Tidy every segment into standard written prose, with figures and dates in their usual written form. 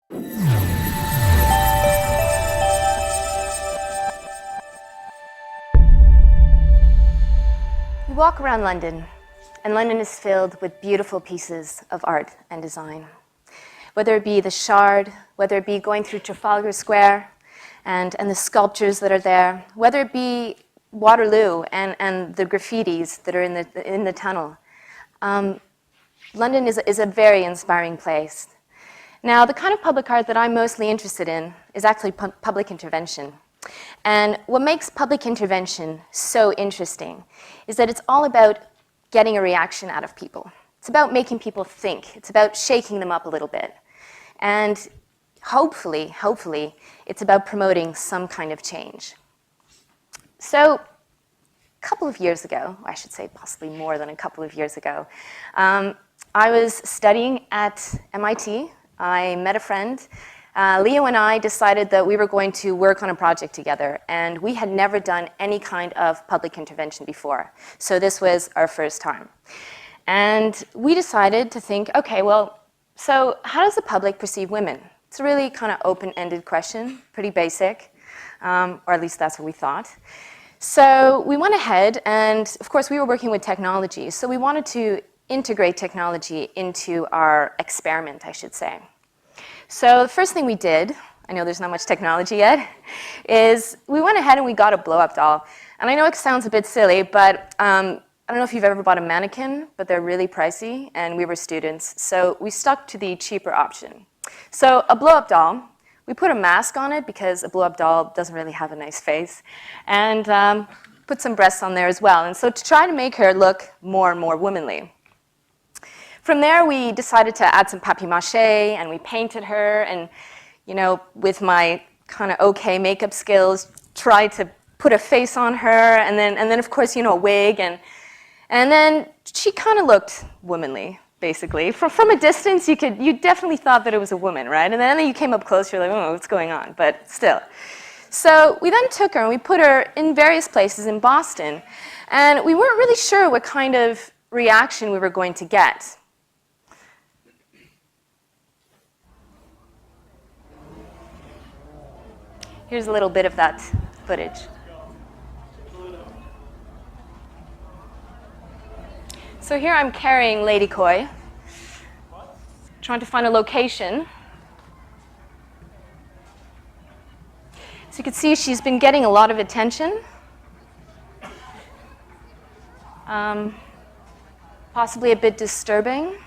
We walk around London, and London is filled with beautiful pieces of art and design. Whether it be the Shard, whether it be going through Trafalgar Square and the sculptures that are there, whether it be Waterloo and the graffitis that are in the tunnel. London is a very inspiring place. Now, the kind of public art that I'm mostly interested in is actually public intervention. And what makes public intervention so interesting is that it's all about getting a reaction out of people. It's about making people think. It's about shaking them up a little bit. And hopefully, it's about promoting some kind of change. So, a couple of years ago, I should say possibly more than a couple of years ago, I was studying at MIT. I met a friend. Leo and I decided that we were going to work on a project together, and we had never done any kind of public intervention before. So this was our first time. And we decided to think, okay, well, so how does the public perceive women? It's a really kind of open-ended question, pretty basic, or at least that's what we thought. So we went ahead, and of course we were working with technology, so we wanted to integrate technology into our experiment, I should say. So the first thing we did, I know there's not much technology yet, is we went ahead and we got a blow-up doll. And I know it sounds a bit silly, but I don't know if you've ever bought a mannequin, but they're really pricey, and we were students, so we stuck to the cheaper option. So a blow-up doll, we put a mask on it because a blow-up doll doesn't really have a nice face, and put some breasts on there as well. And so to try to make her look more and more womanly. From there, we decided to add some papier-mâché, and we painted her, and, you know, with my kind of okay makeup skills, tried to put a face on her, and then of course, you know, a wig, and then she kind of looked womanly, basically. From a distance, you definitely thought that it was a woman, right? And then you came up close, you're like, oh, what's going on? But still. So we then took her and we put her in various places in Boston, and we weren't really sure what kind of reaction we were going to get. Here's a little bit of that footage. So here I'm carrying Lady Koi, trying to find a location. So you can see she's been getting a lot of attention. Possibly a bit disturbing.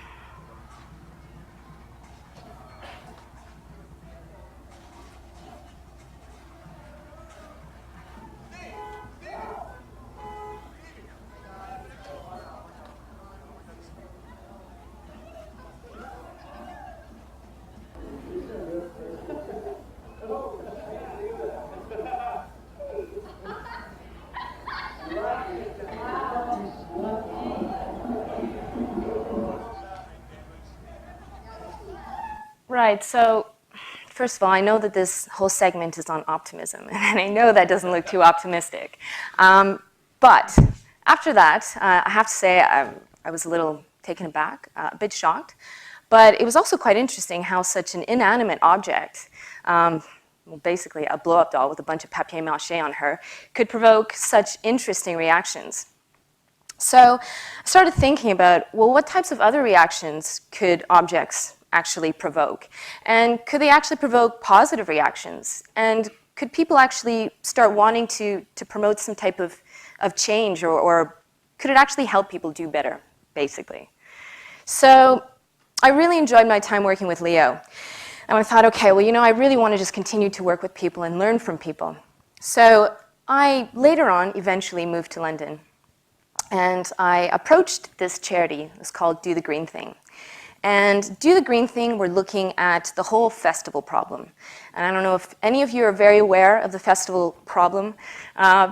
Right, so first of all, I know that this whole segment is on optimism, and I know that doesn't look too optimistic. But after that, I have to say I was a little taken aback, a bit shocked. But it was also quite interesting how such an inanimate object, well, basically a blow-up doll with a bunch of papier-mâché on her, could provoke such interesting reactions. So I started thinking about, well, what types of other reactions could objects actually provoke? And could they actually provoke positive reactions? And could people actually start wanting to promote some type of change, or could it actually help people do better, basically? So I really enjoyed my time working with Leo. And I thought, okay, well, you know, I really want to just continue to work with people and learn from people. So I later on eventually moved to London. And I approached this charity. It's called Do the Green Thing. And Do the Green Thing, we're looking at the whole festival problem. And I don't know if any of you are very aware of the festival problem.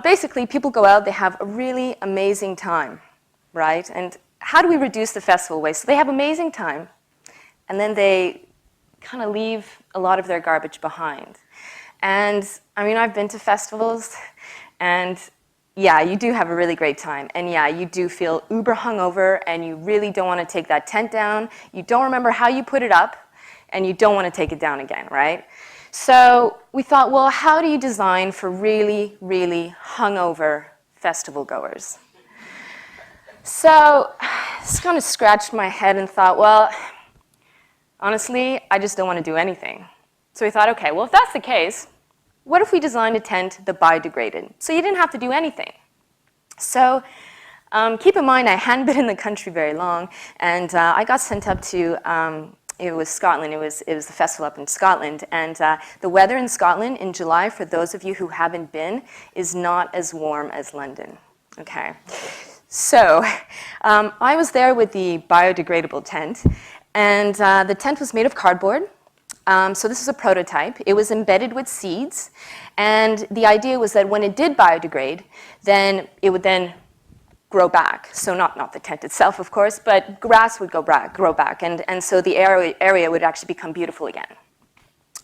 Basically, people go out, they have a really amazing time, right? And how do we reduce the festival waste? So they have amazing time, and then they kind of leave a lot of their garbage behind. And I mean, I've been to festivals, and yeah, you do have a really great time. And yeah, you do feel uber hungover, and you really don't want to take that tent down. You don't remember how you put it up, and you don't want to take it down again, right? So we thought, well, how do you design for really, really hungover festival goers? So I just kind of scratched my head and thought, well, honestly, I just don't want to do anything. So we thought, okay, well, if that's the case, what if we designed a tent that biodegraded? So you didn't have to do anything. So keep in mind, I hadn't been in the country very long, and I got sent up to, it was Scotland, it was the festival up in Scotland, and the weather in Scotland in July, for those of you who haven't been, is not as warm as London, okay? So I was there with the biodegradable tent, and the tent was made of cardboard. So this is a prototype. It was embedded with seeds, and the idea was that when it did biodegrade, then it would then grow back. So not the tent itself, of course, but grass would grow back, and so the area would actually become beautiful again.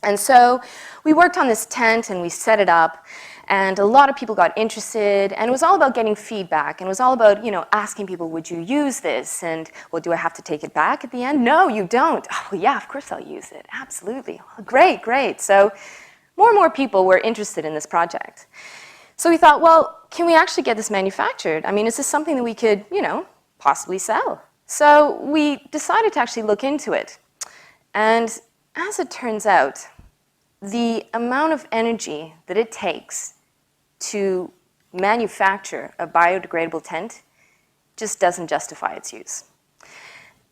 And so we worked on this tent, and we set it up, and a lot of people got interested, and it was all about getting feedback, and it was all about, asking people, would you use this? And, well, do I have to take it back at the end? No, you don't. Oh, well, yeah, of course I'll use it. Absolutely. Oh, great. So more and more people were interested in this project. So we thought, well, can we actually get this manufactured? I mean, is this something that we could, possibly sell? So we decided to actually look into it. And as it turns out, the amount of energy that it takes to manufacture a biodegradable tent just doesn't justify its use.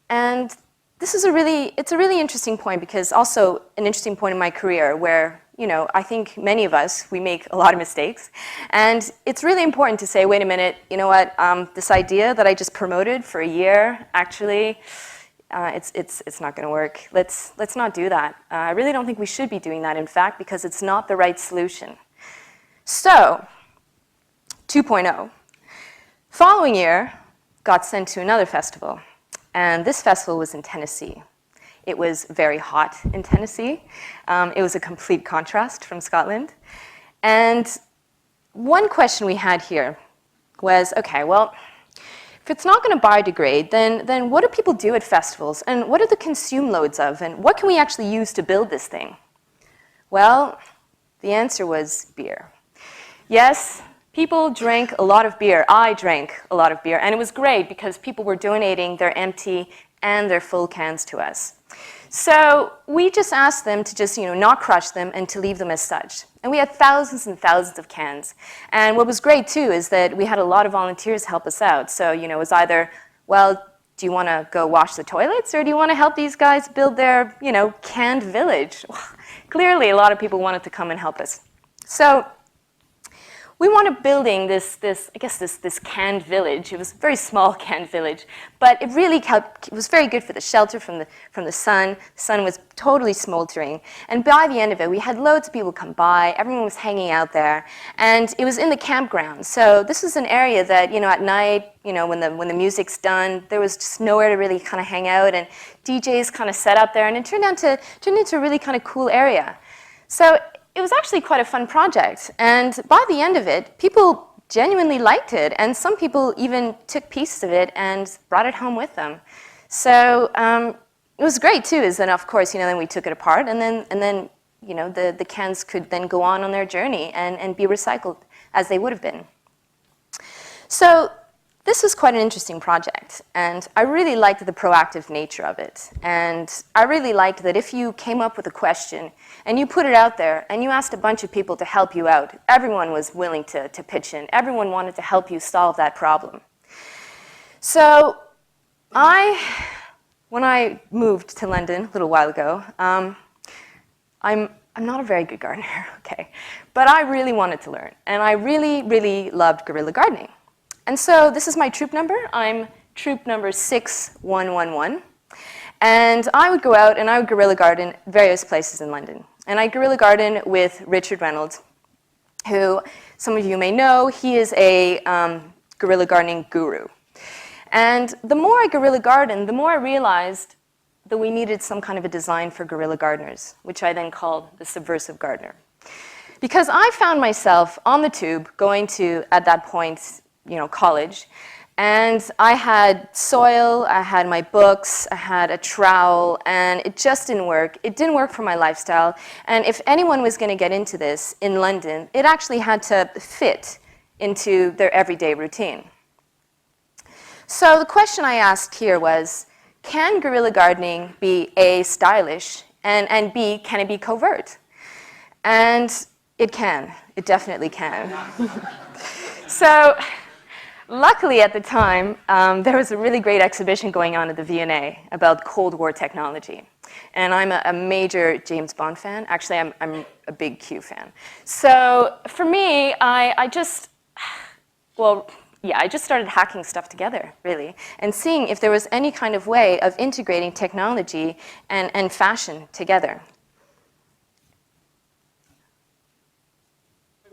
And this is it's a really interesting point, because also an interesting point in my career where, I think many of us, we make a lot of mistakes. And it's really important to say, wait a minute, you know what, this idea that I just promoted for a year, actually, it's not going to work. Let's not do that. I really don't think we should be doing that, in fact, because it's not the right solution. So, 2.0. Following year, got sent to another festival, and this festival was in Tennessee. It was very hot in Tennessee. It was a complete contrast from Scotland. And one question we had here was, okay, well, if it's not going to biodegrade, then what do people do at festivals? And what are the consume loads of? And what can we actually use to build this thing? Well, the answer was beer. Yes, people drank a lot of beer. I drank a lot of beer. And it was great, because people were donating their empty and their full cans to us. So we just asked them to just, not crush them and to leave them as such. And we had thousands and thousands of cans. And what was great, too, is that we had a lot of volunteers help us out. So, it was either, well, do you want to go wash the toilets, or do you want to help these guys build their, canned village? Well, clearly, a lot of people wanted to come and help us. So we wanted building this canned village. It was a very small canned village, but it really helped. It was very good for the shelter from the sun. The sun was totally smoldering, and by the end of it, we had loads of people come by. Everyone was hanging out there, and it was in the campground. So this was an area that, at night, when the music's done, there was just nowhere to really kind of hang out, and DJs kind of set up there, and it turned into a really kind of cool area. So it was actually quite a fun project, and by the end of it, people genuinely liked it, and some people even took pieces of it and brought it home with them. So it was great too. Is then of course then we took it apart, and then the cans could then go on their journey and be recycled as they would have been. So this was quite an interesting project, and I really liked the proactive nature of it. And I really liked that if you came up with a question and you put it out there and you asked a bunch of people to help you out, everyone was willing to pitch in. Everyone wanted to help you solve that problem. So when I moved to London a little while ago, I'm not a very good gardener, okay, but I really wanted to learn, and I really, really loved guerrilla gardening. And so this is my troop number. I'm troop number 6111. And I would go out and I would guerrilla garden various places in London. And I guerrilla garden with Richard Reynolds, who some of you may know. He is a guerrilla gardening guru. And the more I guerrilla gardened, the more I realized that we needed some kind of a design for guerrilla gardeners, which I then called the subversive gardener. Because I found myself on the tube going to, at that point, college, And I had soil, I had my books, I had a trowel, and it just didn't work. It didn't work for my lifestyle. And if anyone was going to get into this in London, it actually had to fit into their everyday routine. So the question I asked here was, can guerrilla gardening be A, stylish, and B, can it be covert? And it can. It definitely can. So luckily at the time, there was a really great exhibition going on at the V&A about Cold War technology. And I'm a major James Bond fan. Actually, I'm a big Q fan. So for me, I just started hacking stuff together, really, and seeing if there was any kind of way of integrating technology and fashion together.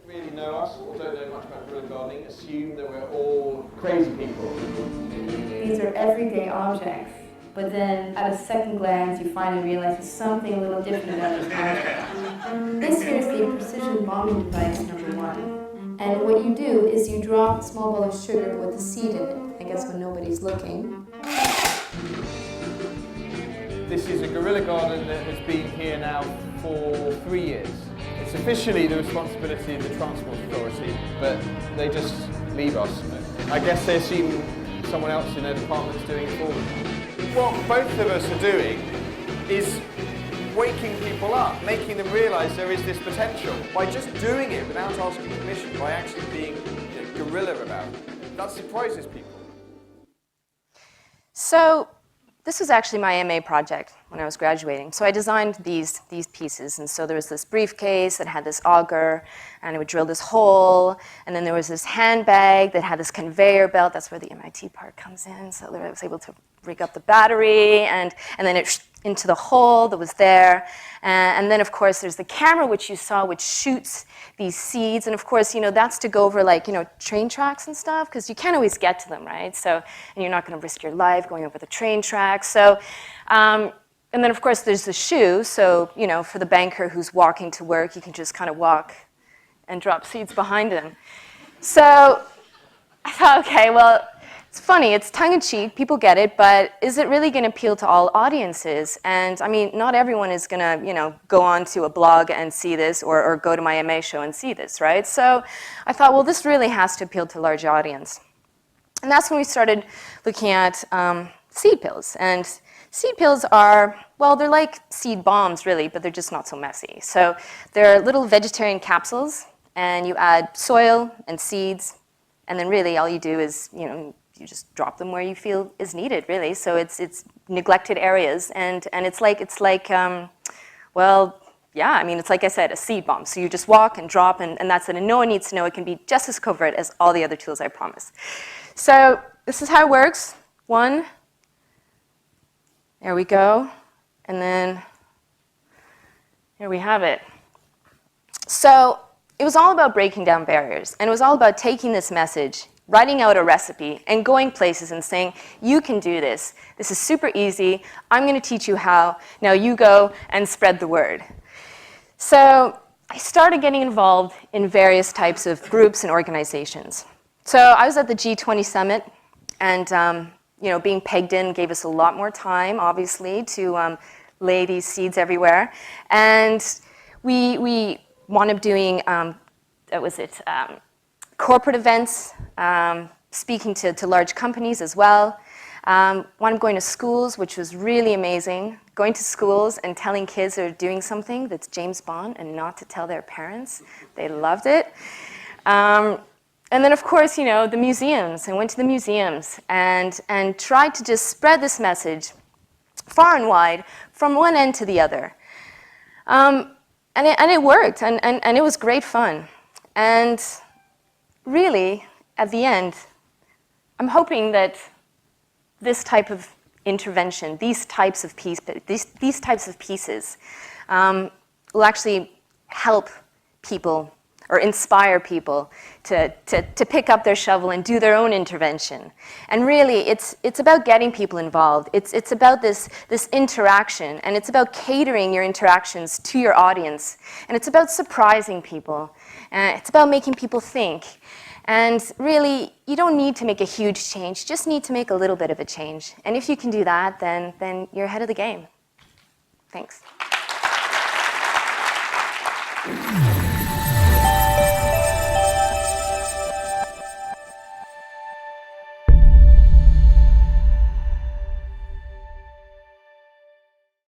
Really know us or don't know much about guerrilla gardening assume that we're all crazy people. These are everyday objects, but then at a second glance you finally realize there's something a little different about this object. This here is the precision bombing device #1. And what you do is you drop a small bowl of sugar with the seed in it, I guess when nobody's looking. This is a guerrilla garden that has been here now for 3 years. It's officially the responsibility of the Transport Authority, but they just leave us. I guess they assume someone else in their department is doing it for them. What both of us are doing is waking people up, making them realise there is this potential. By just doing it without asking permission, by actually being guerrilla about it, that surprises people. So this was actually my MA project when I was graduating. So I designed these pieces. And so there was this briefcase that had this auger, and it would drill this hole. And then there was this handbag that had this conveyor belt. That's where the MIT part comes in. So I was able to rig up the battery, and then it into the hole that was there. And then, of course, there's the camera, which you saw, which shoots these seeds. And, of course, that's to go over, train tracks and stuff, because you can't always get to them, right? So, and you're not going to risk your life going over the train tracks. So, and then, of course, there's the shoe. So, for the banker who's walking to work, you can just kind of walk and drop seeds behind him. So I thought, okay, well, it's funny, it's tongue-in-cheek, people get it, but is it really going to appeal to all audiences? And I mean, not everyone is going to, go on to a blog and see this, or go to my MA show and see this, right? So I thought, well, this really has to appeal to a large audience. And that's when we started looking at seed pills. And seed pills are, well, they're like seed bombs, really, but they're just not so messy. So they're little vegetarian capsules, and you add soil and seeds, and then really all you do is, you just drop them where you feel is needed, really. So it's neglected areas, and it's like well, yeah, I mean, it's like I said, a seed bomb. So you just walk and drop, and that's it. And no one needs to know. It can be just as covert as all the other tools, I promise. So this is how it works. One, there we go, and then here we have it. So it was all about breaking down barriers, and it was all about taking this message, writing out a recipe, and going places and saying, you can do this. This is super easy. I'm going to teach you how. Now you go and spread the word. So I started getting involved in various types of groups and organizations. So I was at the G20 summit, and being pegged in gave us a lot more time, obviously, to lay these seeds everywhere. And we wound up doing, corporate events, speaking to large companies as well. Wound up going to schools, which was really amazing. Going to schools and telling kids they're doing something that's James Bond and not to tell their parents. They loved it. And then, of course, the museums. I went to the museums and tried to just spread this message far and wide from one end to the other. And it worked, and it was great fun. And really, at the end, I'm hoping that this type of intervention, these types of pieces, will actually help people or inspire people to pick up their shovel and do their own intervention. And really, it's about getting people involved. It's about this interaction, and it's about catering your interactions to your audience. And it's about surprising people. It's about making people think. And really, you don't need to make a huge change, just need to make a little bit of a change. And if you can do that, then you're ahead of the game. Thanks.